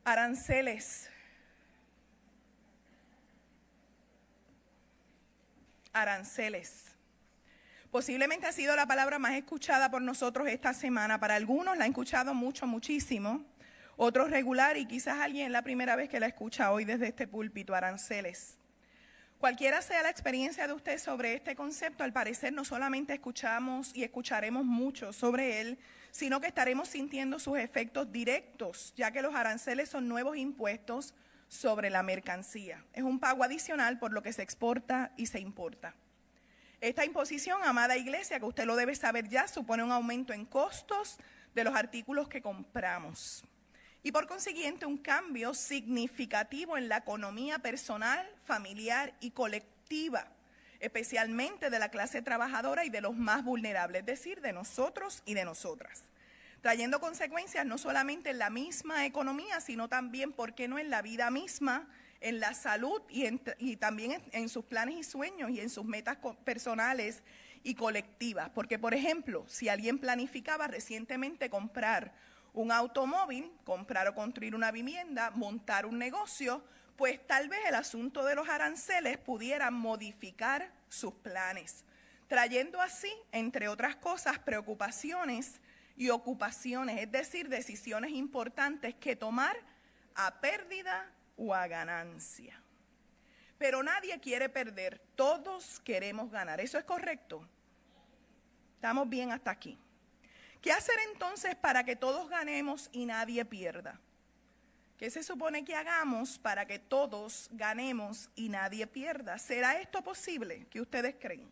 Aranceles. Aranceles. Posiblemente ha sido la palabra más escuchada por nosotros esta semana. Para algunos la han escuchado mucho, muchísimo. Otros regular y quizás alguien la primera vez que la escucha hoy desde este púlpito, aranceles. Cualquiera sea la experiencia de usted sobre este concepto, al parecer no solamente escuchamos y escucharemos mucho sobre él, sino que estaremos sintiendo sus efectos directos, ya que los aranceles son nuevos impuestos sobre la mercancía. Es un pago adicional por lo que se exporta y se importa. Esta imposición, amada iglesia, que usted lo debe saber ya, supone un aumento en costos de los artículos que compramos. Y por consiguiente un cambio significativo en la economía personal, familiar y colectiva, especialmente de la clase trabajadora y de los más vulnerables, es decir, de nosotros y de nosotras, trayendo consecuencias no solamente en la misma economía, sino también, ¿por qué no?, en la vida misma, en la salud y también en sus planes y sueños y en sus metas personales y colectivas. Porque, por ejemplo, si alguien planificaba recientemente comprar un automóvil, comprar o construir una vivienda, montar un negocio, pues tal vez el asunto de los aranceles pudiera modificar sus planes, trayendo así, entre otras cosas, preocupaciones y ocupaciones, es decir, decisiones importantes que tomar a pérdida o a ganancia. Pero nadie quiere perder, todos queremos ganar, ¿eso es correcto? ¿Estamos bien hasta aquí? ¿Qué hacer entonces para que todos ganemos y nadie pierda? ¿Qué se supone que hagamos para que todos ganemos y nadie pierda? ¿Será esto posible? ¿Qué ustedes creen?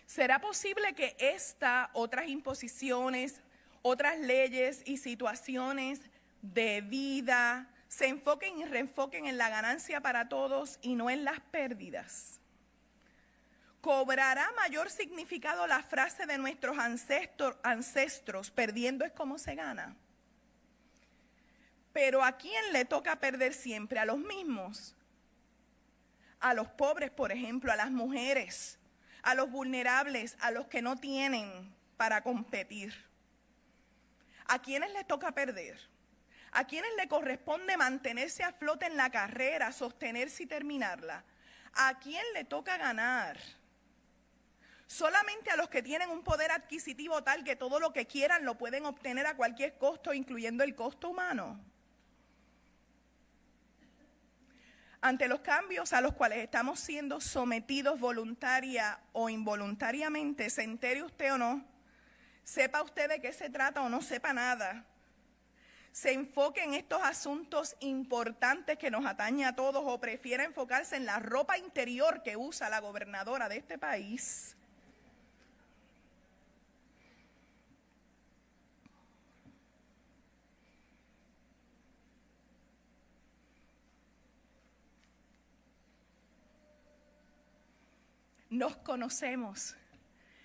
¿Será posible que otras imposiciones, otras leyes y situaciones de vida se enfoquen y reenfoquen en la ganancia para todos y no en las pérdidas? ¿Cobrará mayor significado la frase de nuestros ancestros, perdiendo es como se gana? Pero ¿a quién le toca perder siempre? ¿A los mismos? A los pobres, por ejemplo, a las mujeres, a los vulnerables, a los que no tienen para competir. ¿A quiénes les toca perder? ¿A quiénes le corresponde mantenerse a flote en la carrera, sostenerse y terminarla? ¿A quién le toca ganar? Solamente a los que tienen un poder adquisitivo tal que todo lo que quieran lo pueden obtener a cualquier costo, incluyendo el costo humano. Ante los cambios a los cuales estamos siendo sometidos voluntaria o involuntariamente, se entere usted o no, sepa usted de qué se trata o no sepa nada, se enfoque en estos asuntos importantes que nos atañen a todos o prefiera enfocarse en la ropa interior que usa la gobernadora de este país, nos conocemos.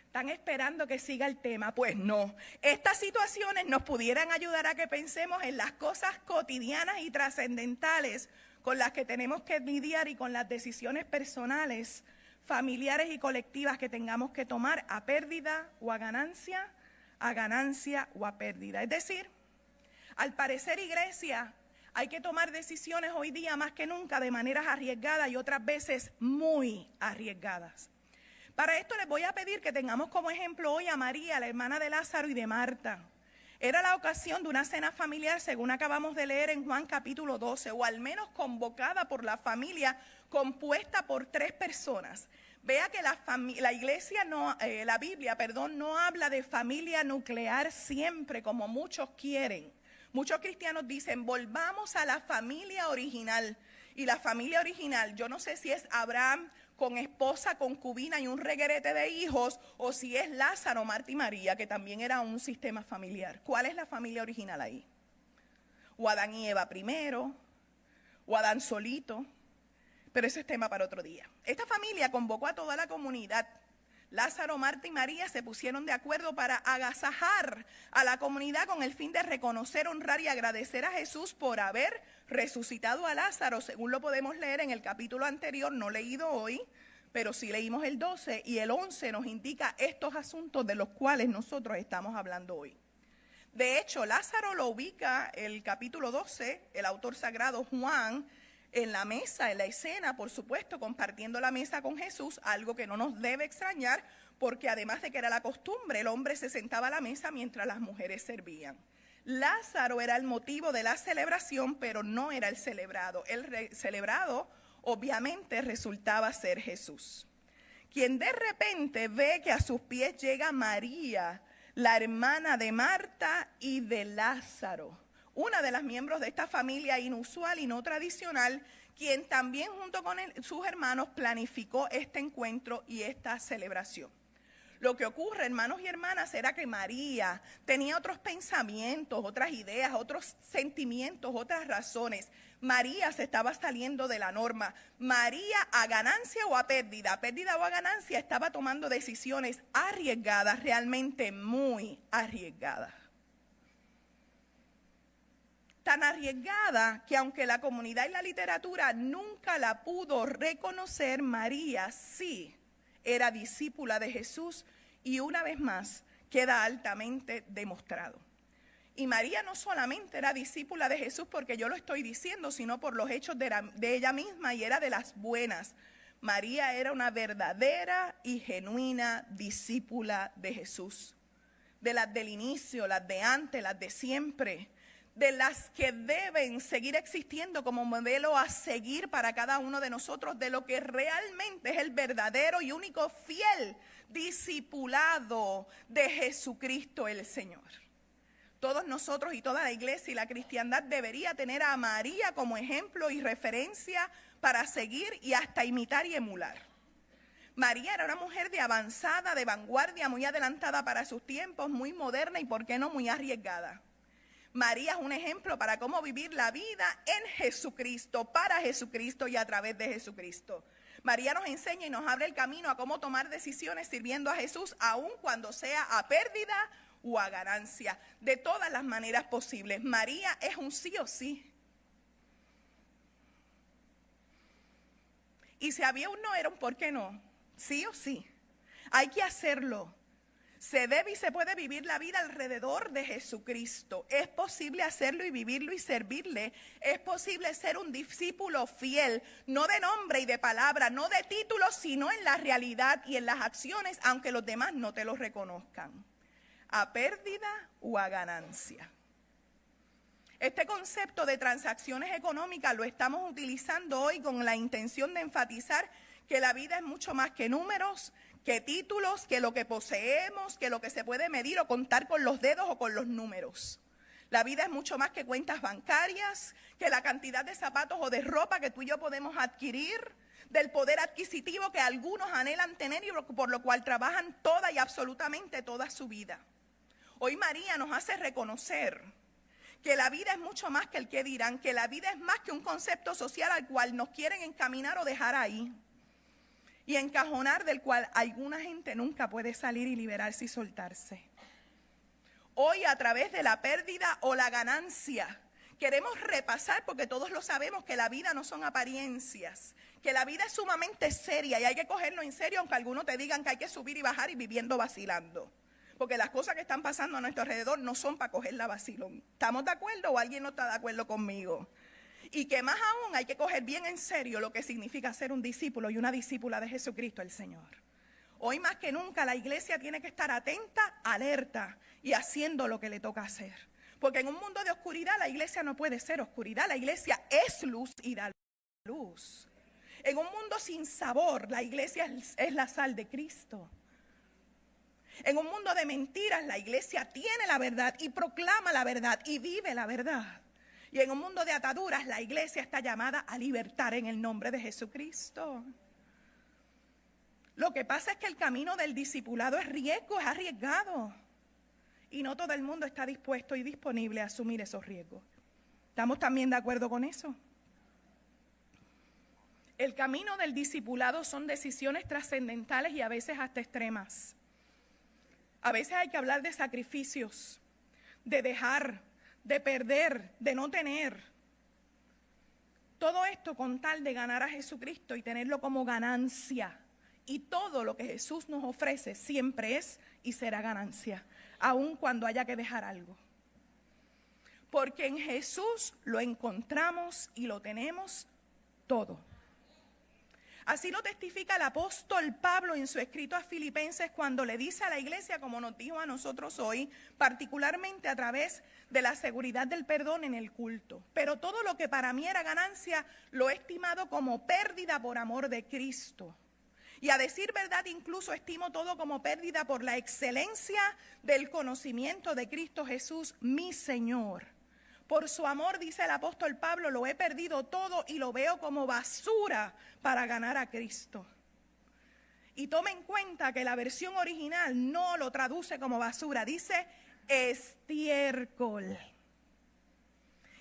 ¿Están esperando que siga el tema? Pues no. Estas situaciones nos pudieran ayudar a que pensemos en las cosas cotidianas y trascendentales con las que tenemos que lidiar y con las decisiones personales, familiares y colectivas que tengamos que tomar a pérdida o a ganancia o a pérdida. Es decir, al parecer, iglesia, hay que tomar decisiones hoy día más que nunca de maneras arriesgadas y otras veces muy arriesgadas. Para esto les voy a pedir que tengamos como ejemplo hoy a María, la hermana de Lázaro y de Marta. Era la ocasión de una cena familiar, según acabamos de leer en Juan capítulo 12, o al menos convocada por la familia, compuesta por 3 personas. Vea que la Biblia no habla de familia nuclear siempre, como muchos quieren. Muchos cristianos dicen, volvamos a la familia original. Y la familia original, yo no sé si es Abraham con esposa, concubina y un reguerete de hijos, o si es Lázaro, Marta y María, que también era un sistema familiar. ¿Cuál es la familia original ahí? O Adán y Eva primero, o Adán solito, pero ese es tema para otro día. Esta familia convocó a toda la comunidad. Lázaro, Marta y María se pusieron de acuerdo para agasajar a la comunidad con el fin de reconocer, honrar y agradecer a Jesús por haber resucitado a Lázaro, según lo podemos leer en el capítulo anterior, no leído hoy, pero sí leímos el 12 y el 11 nos indica estos asuntos de los cuales nosotros estamos hablando hoy. De hecho, Lázaro lo ubica el capítulo 12, el autor sagrado Juan, en la mesa, en la escena, por supuesto, compartiendo la mesa con Jesús, algo que no nos debe extrañar, porque además de que era la costumbre, el hombre se sentaba a la mesa mientras las mujeres servían. Lázaro era el motivo de la celebración, pero no era el celebrado. El celebrado, obviamente, resultaba ser Jesús, quien de repente ve que a sus pies llega María, la hermana de Marta y de Lázaro, una de las miembros de esta familia inusual y no tradicional, quien también junto con sus hermanos planificó este encuentro y esta celebración. Lo que ocurre, hermanos y hermanas, era que María tenía otros pensamientos, otras ideas, otros sentimientos, otras razones. María se estaba saliendo de la norma. María, a ganancia o a pérdida o a ganancia, estaba tomando decisiones arriesgadas, realmente muy arriesgadas. Tan arriesgada que aunque la comunidad y la literatura nunca la pudo reconocer, María sí era discípula de Jesús y una vez más queda altamente demostrado. Y María no solamente era discípula de Jesús porque yo lo estoy diciendo, sino por los hechos de ella misma, y era de las buenas. María era una verdadera y genuina discípula de Jesús, de las del inicio, las de antes, las de siempre, de las que deben seguir existiendo como modelo a seguir para cada uno de nosotros, de lo que realmente es el verdadero y único fiel discipulado de Jesucristo el Señor. Todos nosotros y toda la iglesia y la cristiandad debería tener a María como ejemplo y referencia para seguir y hasta imitar y emular. María era una mujer de avanzada, de vanguardia, muy adelantada para sus tiempos, muy moderna y, ¿por qué no, muy arriesgada? María es un ejemplo para cómo vivir la vida en Jesucristo, para Jesucristo y a través de Jesucristo. María nos enseña y nos abre el camino a cómo tomar decisiones sirviendo a Jesús, aun cuando sea a pérdida o a ganancia, de todas las maneras posibles. María es un sí o sí. Y si había un no, era un por qué no. Sí o sí. Hay que hacerlo. Se debe y se puede vivir la vida alrededor de Jesucristo. Es posible hacerlo y vivirlo y servirle. Es posible ser un discípulo fiel, no de nombre y de palabra, no de títulos, sino en la realidad y en las acciones, aunque los demás no te lo reconozcan. A pérdida o a ganancia. Este concepto de transacciones económicas lo estamos utilizando hoy con la intención de enfatizar que la vida es mucho más que números, que títulos, que lo que poseemos, que lo que se puede medir o contar con los dedos o con los números. La vida es mucho más que cuentas bancarias, que la cantidad de zapatos o de ropa que tú y yo podemos adquirir, del poder adquisitivo que algunos anhelan tener y por lo cual trabajan toda y absolutamente toda su vida. Hoy María nos hace reconocer que la vida es mucho más que el que dirán, que la vida es más que un concepto social al cual nos quieren encaminar o dejar ahí. Y encajonar, del cual alguna gente nunca puede salir y liberarse y soltarse. Hoy, a través de la pérdida o la ganancia, queremos repasar, porque todos lo sabemos, que la vida no son apariencias, que la vida es sumamente seria y hay que cogerlo en serio, aunque algunos te digan que hay que subir y bajar y viviendo vacilando. Porque las cosas que están pasando a nuestro alrededor no son para cogerla vacilón. ¿Estamos de acuerdo o alguien no está de acuerdo conmigo? Y que más aún hay que coger bien en serio lo que significa ser un discípulo y una discípula de Jesucristo el Señor. Hoy más que nunca la iglesia tiene que estar atenta, alerta y haciendo lo que le toca hacer. Porque en un mundo de oscuridad la iglesia no puede ser oscuridad, la iglesia es luz y da luz. En un mundo sin sabor la iglesia es la sal de Cristo. En un mundo de mentiras la iglesia tiene la verdad y proclama la verdad y vive la verdad. Y en un mundo de ataduras, la iglesia está llamada a libertar en el nombre de Jesucristo. Lo que pasa es que el camino del discipulado es riesgo, es arriesgado. Y no todo el mundo está dispuesto y disponible a asumir esos riesgos. ¿Estamos también de acuerdo con eso? El camino del discipulado son decisiones trascendentales y a veces hasta extremas. A veces hay que hablar de sacrificios, de dejar, de perder, de no tener. Todo esto con tal de ganar a Jesucristo y tenerlo como ganancia Y todo lo que Jesús nos ofrece siempre es y será ganancia, aun cuando haya que dejar algo. Porque en Jesús lo encontramos y lo tenemos todo. Así lo testifica el apóstol Pablo en su escrito a Filipenses cuando le dice a la iglesia, como nos dijo a nosotros hoy, particularmente a través de la seguridad del perdón en el culto. Pero todo lo que para mí era ganancia lo he estimado como pérdida por amor de Cristo. Y a decir verdad, incluso estimo todo como pérdida por la excelencia del conocimiento de Cristo Jesús, mi Señor. Por su amor, dice el apóstol Pablo, lo he perdido todo y lo veo como basura para ganar a Cristo. Y tome en cuenta que la versión original no lo traduce como basura, dice estiércol.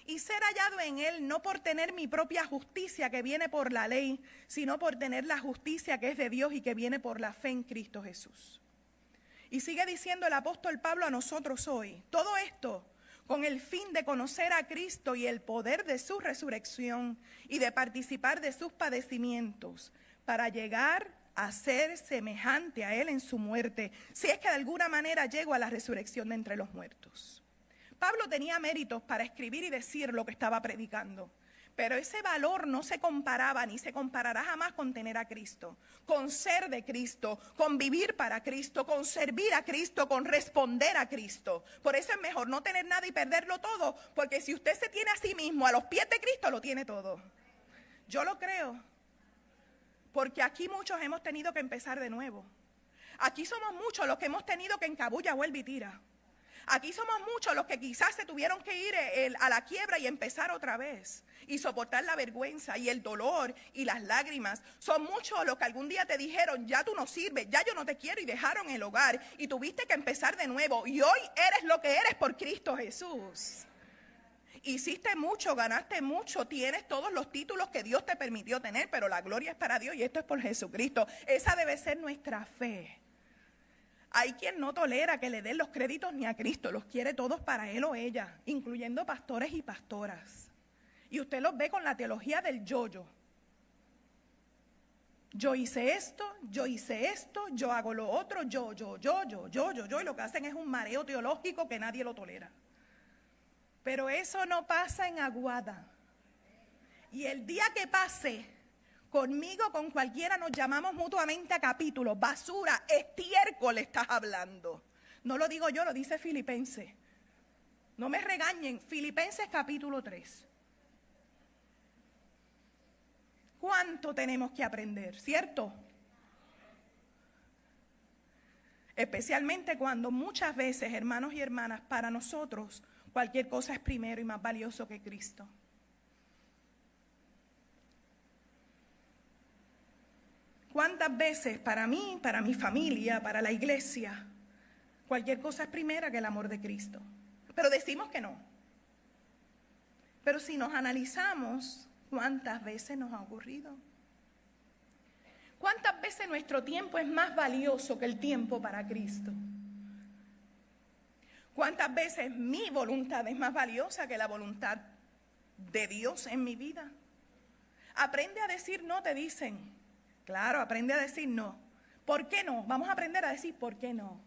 Y ser hallado en él no por tener mi propia justicia que viene por la ley, sino por tener la justicia que es de Dios y que viene por la fe en Cristo Jesús. Y sigue diciendo el apóstol Pablo a nosotros hoy, todo esto con el fin de conocer a Cristo y el poder de su resurrección y de participar de sus padecimientos, para llegar a ser semejante a él en su muerte, si es que de alguna manera llego a la resurrección de entre los muertos. Pablo tenía méritos para escribir y decir lo que estaba predicando, pero ese valor no se comparaba ni se comparará jamás con tener a Cristo, con ser de Cristo, con vivir para Cristo, con servir a Cristo, con responder a Cristo. Por eso es mejor no tener nada y perderlo todo, porque si usted se tiene a sí mismo a los pies de Cristo, lo tiene todo. Yo lo creo, porque aquí muchos hemos tenido que empezar de nuevo. Aquí somos muchos los que hemos tenido que encabulla, vuelve y tira. Aquí somos muchos los que quizás se tuvieron que ir a la quiebra y empezar otra vez y soportar la vergüenza y el dolor y las lágrimas. Son muchos los que algún día te dijeron, ya tú no sirves, ya yo no te quiero, y dejaron el hogar y tuviste que empezar de nuevo. Y hoy eres lo que eres por Cristo Jesús. Hiciste mucho, ganaste mucho, tienes todos los títulos que Dios te permitió tener, pero la gloria es para Dios y esto es por Jesucristo. Esa debe ser nuestra fe. Hay quien no tolera que le den los créditos ni a Cristo, los quiere todos para él o ella, incluyendo pastores y pastoras. Y usted los ve con la teología del yo-yo. Yo hice esto, yo hago lo otro, yo, y lo que hacen es un mareo teológico que nadie lo tolera. Pero eso no pasa en Aguada. Y el día que pase, conmigo, con cualquiera, nos llamamos mutuamente a capítulos. Basura, estiércol estás hablando. No lo digo yo, lo dice Filipenses. No me regañen, Filipenses capítulo 3. ¿Cuánto tenemos que aprender, cierto? Especialmente cuando muchas veces, hermanos y hermanas, para nosotros cualquier cosa es primero y más valioso que Cristo. ¿Cuántas veces para mí, para mi familia, para la iglesia, cualquier cosa es primera que el amor de Cristo? Pero decimos que no. Pero si nos analizamos, ¿cuántas veces nos ha ocurrido? ¿Cuántas veces nuestro tiempo es más valioso que el tiempo para Cristo? ¿Cuántas veces mi voluntad es más valiosa que la voluntad de Dios en mi vida? Aprende a decir no, te dicen. Claro, aprende a decir no. ¿Por qué no? Vamos a aprender a decir ¿por qué no?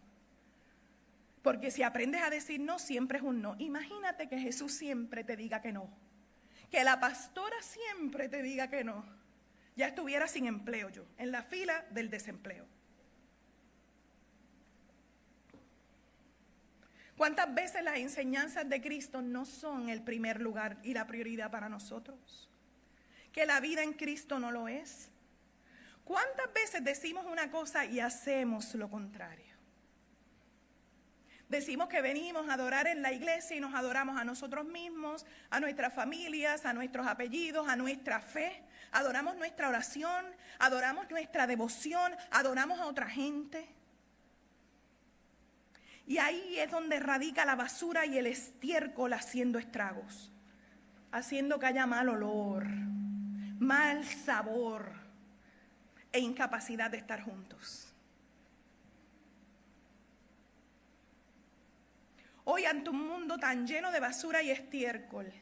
Porque si aprendes a decir no, siempre es un no. Imagínate que Jesús siempre te diga que no. Que la pastora siempre te diga que no. Ya estuviera sin empleo yo, en la fila del desempleo. ¿Cuántas veces las enseñanzas de Cristo no son el primer lugar y la prioridad para nosotros? Que la vida en Cristo no lo es. ¿Cuántas veces decimos una cosa y hacemos lo contrario? Decimos que venimos a adorar en la iglesia y nos adoramos a nosotros mismos, a nuestras familias, a nuestros apellidos, a nuestra fe. Adoramos nuestra oración, adoramos nuestra devoción, adoramos a otra gente. Y ahí es donde radica la basura y el estiércol haciendo estragos, haciendo que haya mal olor, mal sabor e incapacidad de estar juntos. Hoy ante un mundo tan lleno de basura y estiércol,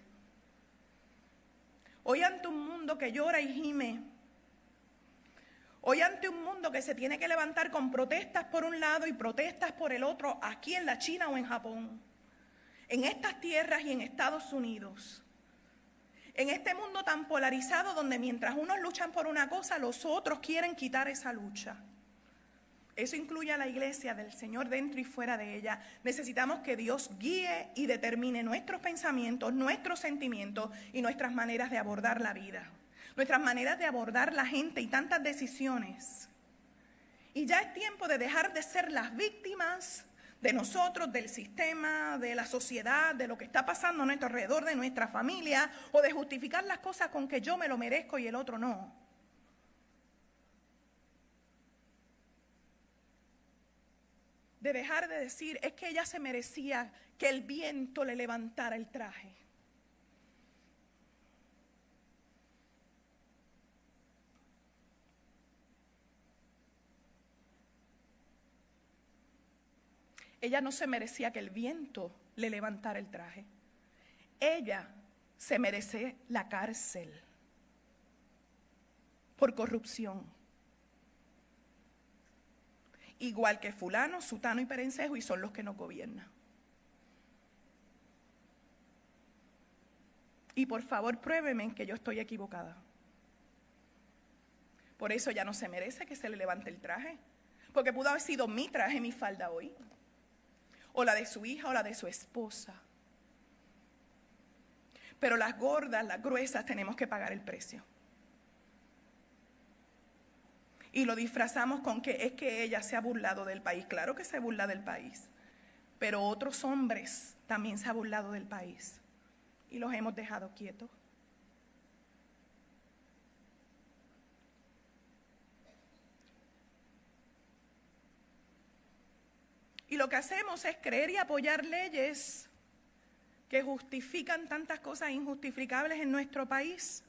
hoy ante un mundo que llora y gime, Hoy ante un mundo que se tiene que levantar con protestas por un lado y protestas por el otro, aquí en la China o en Japón, en estas tierras y en Estados Unidos, en este mundo tan polarizado donde mientras unos luchan por una cosa, los otros quieren quitar esa lucha. Eso incluye a la iglesia del Señor dentro y fuera de ella. Necesitamos que Dios guíe y determine nuestros pensamientos, nuestros sentimientos y nuestras maneras de abordar la vida. Nuestras maneras de abordar la gente y tantas decisiones. Y ya es tiempo de dejar de ser las víctimas de nosotros, del sistema, de la sociedad, de lo que está pasando a nuestro alrededor, de nuestra familia, o de justificar las cosas con que yo me lo merezco y el otro no. De dejar de decir, es que ella se merecía que el viento le levantara el traje. Ella no se merecía que el viento le levantara el traje. Ella se merece la cárcel por corrupción. Igual que fulano, sutano y perencejo, y son los que nos gobiernan. Y por favor, pruébeme que yo estoy equivocada. Por eso ella no se merece que se le levante el traje. Porque pudo haber sido mi traje, mi falda hoy. O la de su hija o la de su esposa. Pero las gordas, las gruesas, tenemos que pagar el precio. Y lo disfrazamos con que es que ella se ha burlado del país. Claro que se burla del país. Pero otros hombres también se han burlado del país. Y los hemos dejado quietos. Y lo que hacemos es creer y apoyar leyes que justifican tantas cosas injustificables en nuestro país,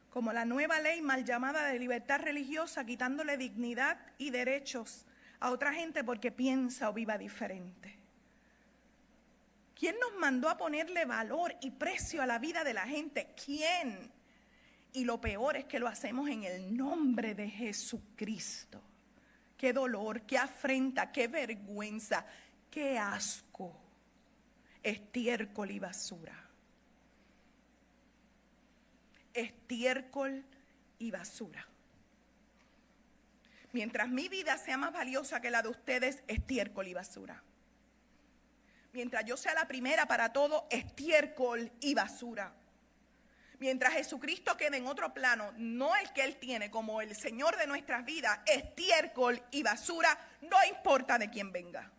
como la nueva ley mal llamada de libertad religiosa, quitándole dignidad y derechos a otra gente porque piensa o viva diferente. ¿Quién nos mandó a ponerle valor y precio a la vida de la gente? ¿Quién? Y lo peor es que lo hacemos en el nombre de Jesucristo. Qué dolor, qué afrenta, qué vergüenza, qué asco, estiércol y basura. Estiércol y basura. Mientras mi vida sea más valiosa que la de ustedes, estiércol y basura. Mientras yo sea la primera para todo, estiércol y basura. Mientras Jesucristo quede en otro plano, no el que Él tiene como el Señor de nuestras vidas, estiércol y basura, no importa de quién venga.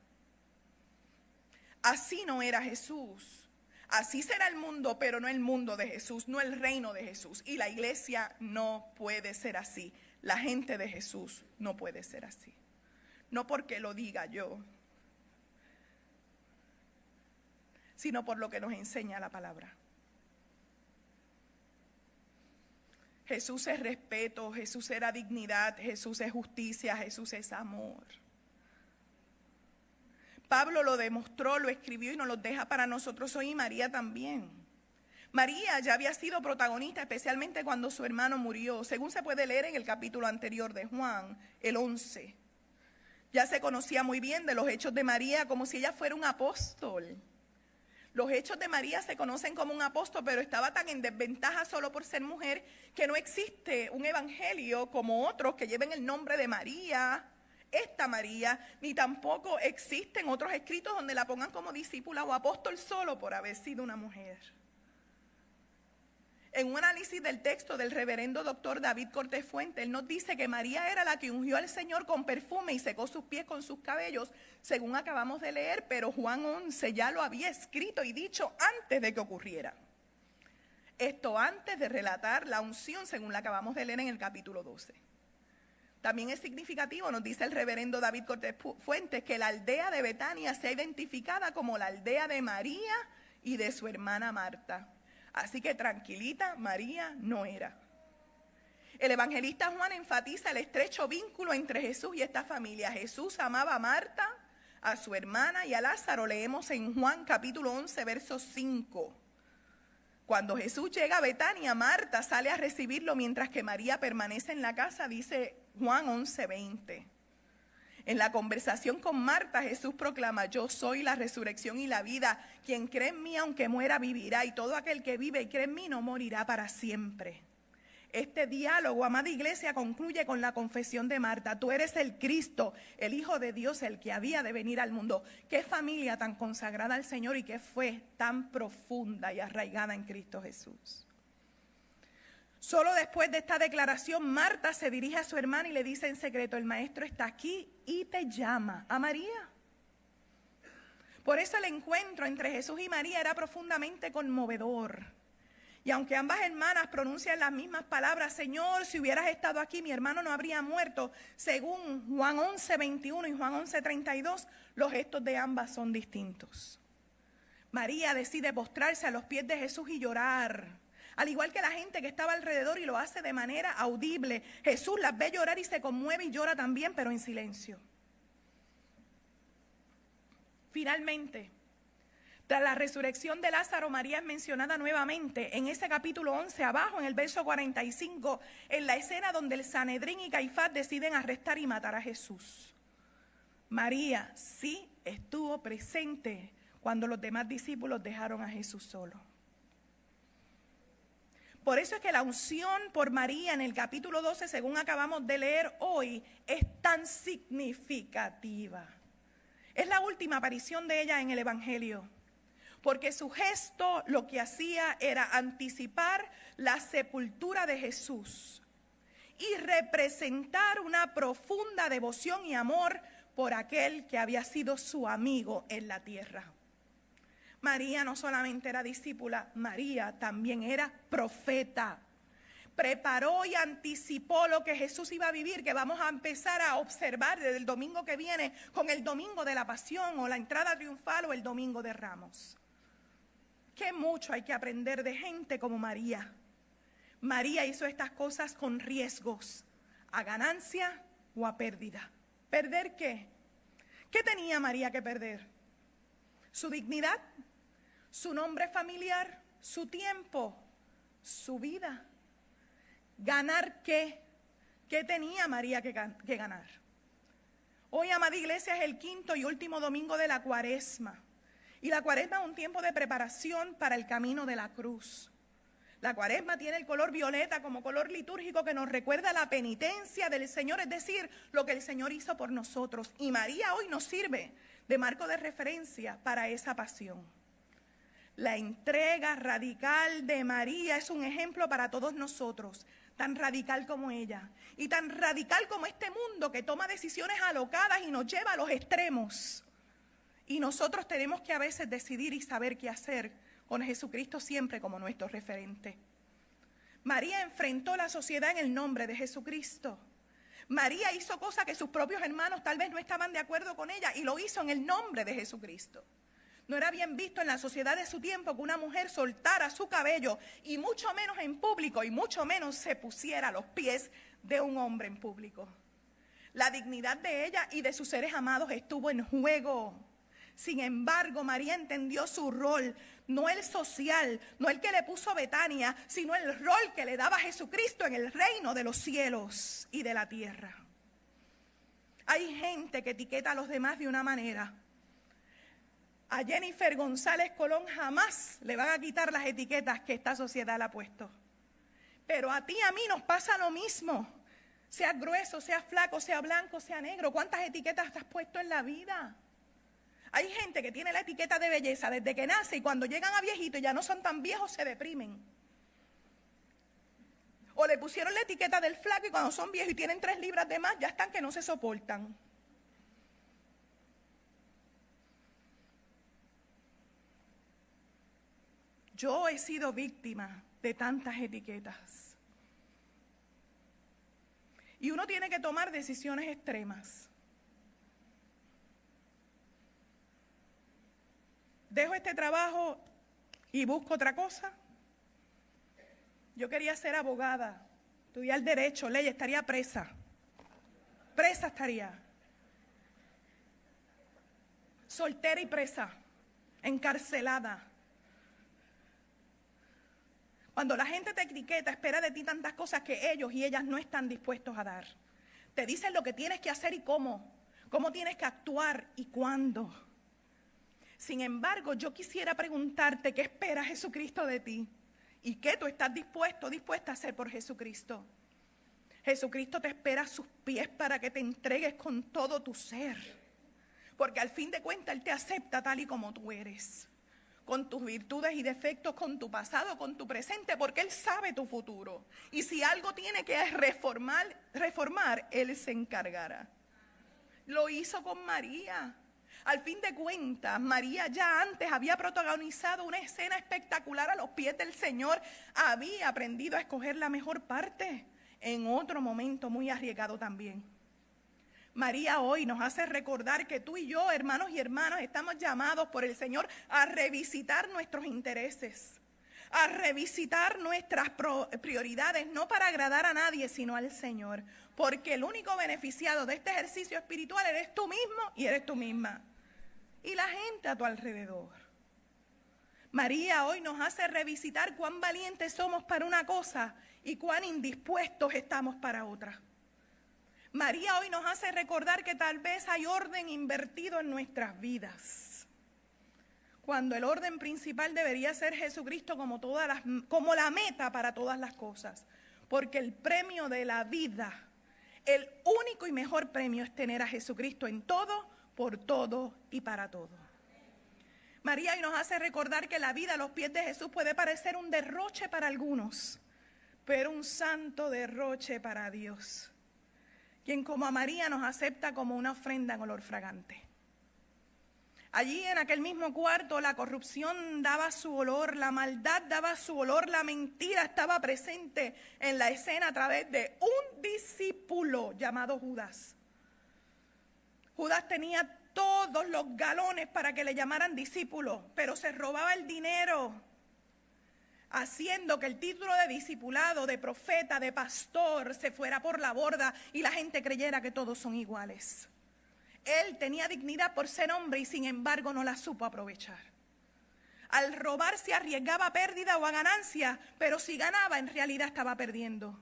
Así no era Jesús. Así será el mundo, pero no el mundo de Jesús, no el reino de Jesús. Y la iglesia no puede ser así. La gente de Jesús no puede ser así. No porque lo diga yo, sino por lo que nos enseña la palabra. Jesús es respeto, Jesús era dignidad, Jesús es justicia, Jesús es amor. Pablo lo demostró, lo escribió y nos lo deja para nosotros hoy, y María también. María ya había sido protagonista, especialmente cuando su hermano murió, según se puede leer en el capítulo anterior de Juan, el 11. Ya se conocía muy bien de los hechos de María como si ella fuera un apóstol. Los hechos de María se conocen como un apóstol, pero estaba tan en desventaja solo por ser mujer que no existe un evangelio como otros que lleven el nombre de María, esta María, ni tampoco existen otros escritos donde la pongan como discípula o apóstol solo por haber sido una mujer. En un análisis del texto del reverendo doctor David Cortés Fuentes, él nos dice que María era la que ungió al Señor con perfume y secó sus pies con sus cabellos, según acabamos de leer, pero Juan 11 ya lo había escrito y dicho antes de que ocurriera. Esto antes de relatar la unción, según la acabamos de leer en el capítulo 12. También es significativo, nos dice el reverendo David Cortés Fuentes, que la aldea de Betania sea identificada como la aldea de María y de su hermana Marta. Así que tranquilita, María no era. El evangelista Juan enfatiza el estrecho vínculo entre Jesús y esta familia. Jesús amaba a Marta, a su hermana y a Lázaro. Leemos en Juan capítulo 11, verso 5. Cuando Jesús llega a Betania, Marta sale a recibirlo mientras que María permanece en la casa, dice Juan 11:20. En la conversación con Marta, Jesús proclama: yo soy la resurrección y la vida. Quien cree en mí, aunque muera, vivirá. Y todo aquel que vive y cree en mí no morirá para siempre. Este diálogo, amada iglesia, concluye con la confesión de Marta: tú eres el Cristo, el Hijo de Dios, el que había de venir al mundo. Qué familia tan consagrada al Señor y qué fe tan profunda y arraigada en Cristo Jesús. Solo después de esta declaración, Marta se dirige a su hermana y le dice en secreto: el maestro está aquí y te llama. A María. Por eso el encuentro entre Jesús y María era profundamente conmovedor. Y aunque ambas hermanas pronuncian las mismas palabras: Señor, si hubieras estado aquí, mi hermano no habría muerto, según Juan 11:21 y Juan 11:32, los gestos de ambas son distintos. María decide postrarse a los pies de Jesús y llorar, al igual que la gente que estaba alrededor, y lo hace de manera audible. Jesús las ve llorar y se conmueve y llora también, pero en silencio. Finalmente, tras la resurrección de Lázaro, María es mencionada nuevamente en ese capítulo 11, abajo en el verso 45, en la escena donde el Sanedrín y Caifás deciden arrestar y matar a Jesús. María sí estuvo presente cuando los demás discípulos dejaron a Jesús solo. Por eso es que la unción por María en el capítulo 12, según acabamos de leer hoy, es tan significativa. Es la última aparición de ella en el Evangelio, porque su gesto lo que hacía era anticipar la sepultura de Jesús y representar una profunda devoción y amor por aquel que había sido su amigo en la tierra. María no solamente era discípula, María también era profeta. Preparó y anticipó lo que Jesús iba a vivir, que vamos a empezar a observar desde el domingo que viene con el domingo de la Pasión o la entrada triunfal o el domingo de Ramos. Qué mucho hay que aprender de gente como María. María hizo estas cosas con riesgos, a ganancia o a pérdida. ¿Perder qué? ¿Qué tenía María que perder? Su dignidad, su nombre familiar, su tiempo, su vida. ¿Ganar qué? ¿Qué tenía María que ganar? Hoy, amada iglesia, es el quinto y último domingo de la Cuaresma. Y la Cuaresma es un tiempo de preparación para el camino de la cruz. La Cuaresma tiene el color violeta como color litúrgico que nos recuerda la penitencia del Señor, es decir, lo que el Señor hizo por nosotros. Y María hoy nos sirve de marco de referencia para esa pasión. La entrega radical de María es un ejemplo para todos nosotros, tan radical como ella y tan radical como este mundo que toma decisiones alocadas y nos lleva a los extremos. Y nosotros tenemos que a veces decidir y saber qué hacer con Jesucristo siempre como nuestro referente. María enfrentó la sociedad en el nombre de Jesucristo. María hizo cosas que sus propios hermanos tal vez no estaban de acuerdo con ella y lo hizo en el nombre de Jesucristo. No era bien visto en la sociedad de su tiempo que una mujer soltara su cabello y mucho menos en público y mucho menos se pusiera a los pies de un hombre en público. La dignidad de ella y de sus seres amados estuvo en juego. Sin embargo, María entendió su rol, no el social, no el que le puso Betania, sino el rol que le daba Jesucristo en el reino de los cielos y de la tierra. Hay gente que etiqueta a los demás de una manera. A Jennifer González Colón jamás le van a quitar las etiquetas que esta sociedad le ha puesto. Pero a ti y a mí nos pasa lo mismo. Seas grueso, seas flaco, sea blanco, sea negro. ¿Cuántas etiquetas te has puesto en la vida? Hay gente que tiene la etiqueta de belleza desde que nace y cuando llegan a viejito y ya no son tan viejos se deprimen. O le pusieron la etiqueta del flaco y cuando son viejos y tienen 3 libras de más ya están que no se soportan. Yo he sido víctima de tantas etiquetas. Y uno tiene que tomar decisiones extremas. ¿Dejo este trabajo y busco otra cosa? Yo quería ser abogada, estudiar derecho, ley, estaría presa. Presa estaría. Soltera y presa, encarcelada. Cuando la gente te etiqueta, espera de ti tantas cosas que ellos y ellas no están dispuestos a dar. Te dicen lo que tienes que hacer y cómo tienes que actuar y cuándo. Sin embargo, yo quisiera preguntarte qué espera Jesucristo de ti y qué tú estás dispuesta a hacer por Jesucristo. Jesucristo te espera a sus pies para que te entregues con todo tu ser, porque al fin de cuentas Él te acepta tal y como tú eres, con tus virtudes y defectos, con tu pasado, con tu presente, porque Él sabe tu futuro. Y si algo tiene que reformar, Él se encargará. Lo hizo con María. Al fin de cuentas, María ya antes había protagonizado una escena espectacular a los pies del Señor. Había aprendido a escoger la mejor parte en otro momento muy arriesgado también. María hoy nos hace recordar que tú y yo, hermanos y hermanas, estamos llamados por el Señor a revisitar nuestros intereses, a revisitar nuestras prioridades, no para agradar a nadie, sino al Señor. Porque el único beneficiado de este ejercicio espiritual eres tú mismo y eres tú misma. Y la gente a tu alrededor. María hoy nos hace revisitar cuán valientes somos para una cosa y cuán indispuestos estamos para otra. María hoy nos hace recordar que tal vez hay orden invertido en nuestras vidas, cuando el orden principal debería ser Jesucristo como la meta para todas las cosas. Porque el premio de la vida, el único y mejor premio, es tener a Jesucristo en todo, por todo y para todo. María hoy nos hace recordar que la vida a los pies de Jesús puede parecer un derroche para algunos, pero un santo derroche para Dios, quien como a María nos acepta como una ofrenda en olor fragante. Allí en aquel mismo cuarto la corrupción daba su olor, la maldad daba su olor, la mentira estaba presente en la escena a través de un discípulo llamado Judas. Judas tenía todos los galones para que le llamaran discípulo, pero se robaba el dinero, haciendo que el título de discipulado, de profeta, de pastor se fuera por la borda y la gente creyera que todos son iguales. Él tenía dignidad por ser hombre y sin embargo no la supo aprovechar. Al robar se arriesgaba a pérdida o a ganancia, pero si ganaba en realidad estaba perdiendo.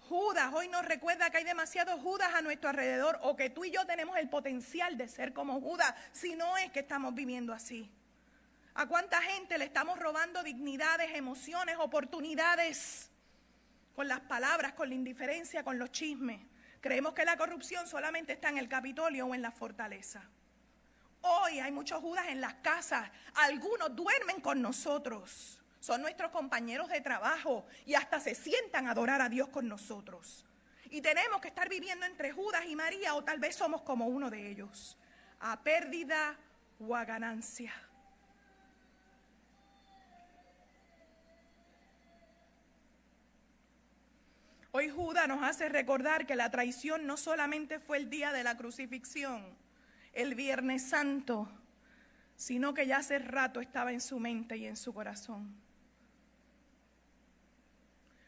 Judas hoy nos recuerda que hay demasiados Judas a nuestro alrededor, o que tú y yo tenemos el potencial de ser como Judas, si no es que estamos viviendo así. ¿A cuánta gente le estamos robando dignidades, emociones, oportunidades? Con las palabras, con la indiferencia, con los chismes. Creemos que la corrupción solamente está en el Capitolio o en la fortaleza. Hoy hay muchos Judas en las casas. Algunos duermen con nosotros. Son nuestros compañeros de trabajo y hasta se sientan a adorar a Dios con nosotros. Y tenemos que estar viviendo entre Judas y María, o tal vez somos como uno de ellos, a pérdida o a ganancia. Hoy Judas nos hace recordar que la traición no solamente fue el día de la crucifixión, el Viernes Santo, sino que ya hace rato estaba en su mente y en su corazón.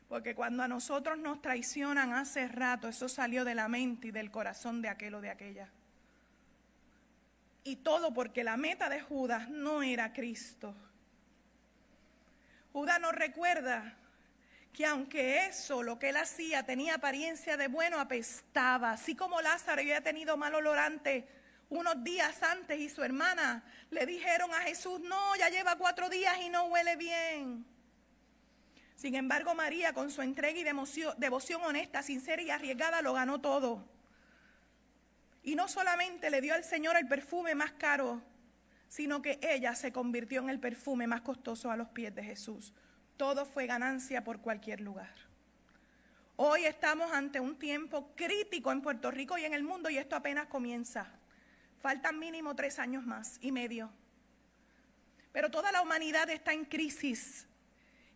Porque cuando a nosotros nos traicionan hace rato, eso salió de la mente y del corazón de aquel o de aquella. Y todo porque la meta de Judas no era Cristo. Judas nos recuerda que aunque eso, lo que él hacía, tenía apariencia de bueno, apestaba. Así como Lázaro había tenido mal olor antes, unos días antes, y su hermana le dijeron a Jesús, no, ya lleva 4 días y no huele bien. Sin embargo, María, con su entrega y devoción honesta, sincera y arriesgada, lo ganó todo. Y no solamente le dio al Señor el perfume más caro, sino que ella se convirtió en el perfume más costoso a los pies de Jesús. Todo fue ganancia por cualquier lugar. Hoy estamos ante un tiempo crítico en Puerto Rico y en el mundo, y esto apenas comienza. Faltan mínimo 3 años más y medio. Pero toda la humanidad está en crisis.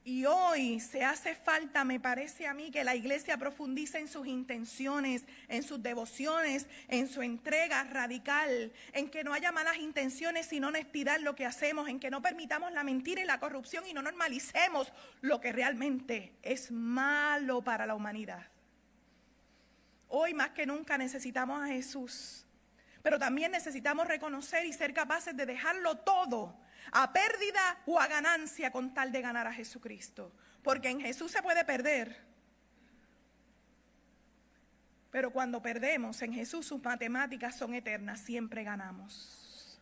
Y hoy se hace falta, me parece a mí, que la iglesia profundice en sus intenciones, en sus devociones, en su entrega radical, en que no haya malas intenciones sino honestidad en lo que hacemos, en que no permitamos la mentira y la corrupción y no normalicemos lo que realmente es malo para la humanidad. Hoy más que nunca necesitamos a Jesús, pero también necesitamos reconocer y ser capaces de dejarlo todo, a pérdida o a ganancia, con tal de ganar a Jesucristo. Porque en Jesús se puede perder, Pero cuando perdemos en Jesús, sus matemáticas son eternas, siempre ganamos.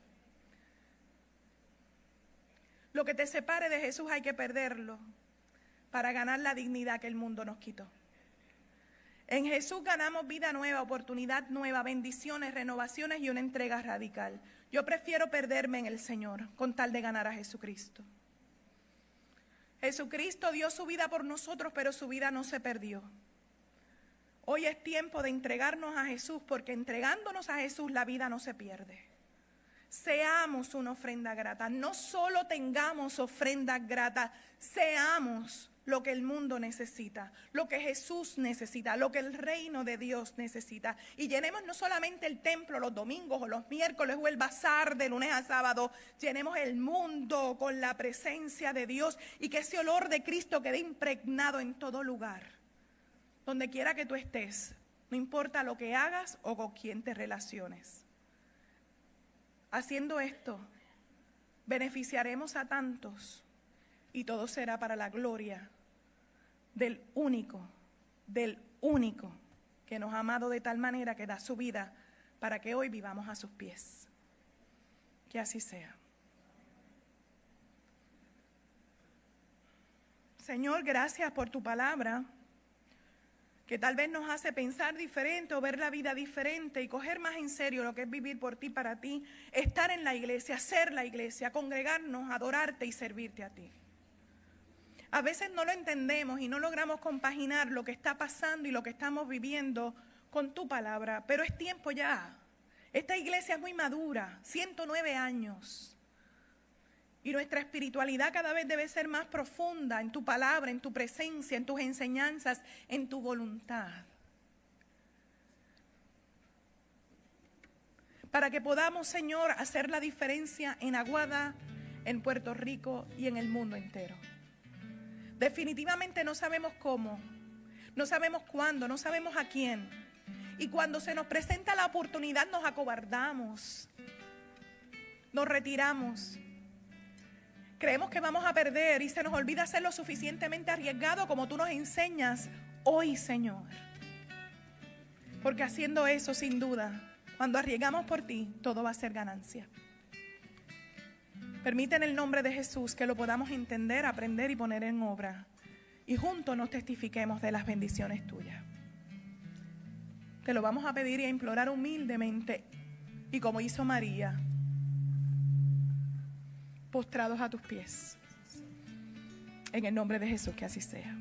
Lo que te separe de Jesús hay que perderlo para ganar la dignidad que el mundo nos quitó. En Jesús ganamos vida nueva, oportunidad nueva, bendiciones, renovaciones y una entrega radical. Yo prefiero perderme en el Señor con tal de ganar a Jesucristo. Jesucristo dio su vida por nosotros, pero su vida no se perdió. Hoy es tiempo de entregarnos a Jesús, porque entregándonos a Jesús la vida no se pierde. Seamos una ofrenda grata, no solo tengamos ofrendas gratas, seamos lo que el mundo necesita, lo que Jesús necesita, lo que el reino de Dios necesita. Y llenemos no solamente el templo los domingos o los miércoles o el bazar de lunes a sábado, llenemos el mundo con la presencia de Dios y que ese olor de Cristo quede impregnado en todo lugar. Donde quiera que tú estés, no importa lo que hagas o con quién te relaciones. Haciendo esto, beneficiaremos a tantos y todo será para la gloria del único que nos ha amado de tal manera que da su vida para que hoy vivamos a sus pies. Que así sea. Señor, gracias por tu palabra, que tal vez nos hace pensar diferente o ver la vida diferente y coger más en serio lo que es vivir por ti, para ti, estar en la iglesia, ser la iglesia, congregarnos, adorarte y servirte a ti. A veces no lo entendemos y no logramos compaginar lo que está pasando y lo que estamos viviendo con tu palabra, pero es tiempo ya. Esta iglesia es muy madura, 109 años. Y nuestra espiritualidad cada vez debe ser más profunda en tu palabra, en tu presencia, en tus enseñanzas, en tu voluntad. Para que podamos, Señor, hacer la diferencia en Aguada, en Puerto Rico y en el mundo entero. Definitivamente no sabemos cómo, no sabemos cuándo, no sabemos a quién. Y cuando se nos presenta la oportunidad nos acobardamos, nos retiramos. Creemos que vamos a perder y se nos olvida ser lo suficientemente arriesgado como tú nos enseñas hoy, Señor. Porque haciendo eso, sin duda, cuando arriesgamos por ti, todo va a ser ganancia. Permite en el nombre de Jesús que lo podamos entender, aprender y poner en obra. Y juntos nos testifiquemos de las bendiciones tuyas. Te lo vamos a pedir y a implorar humildemente. Y como hizo María, postrados a tus pies. En el nombre de Jesús, que así sea.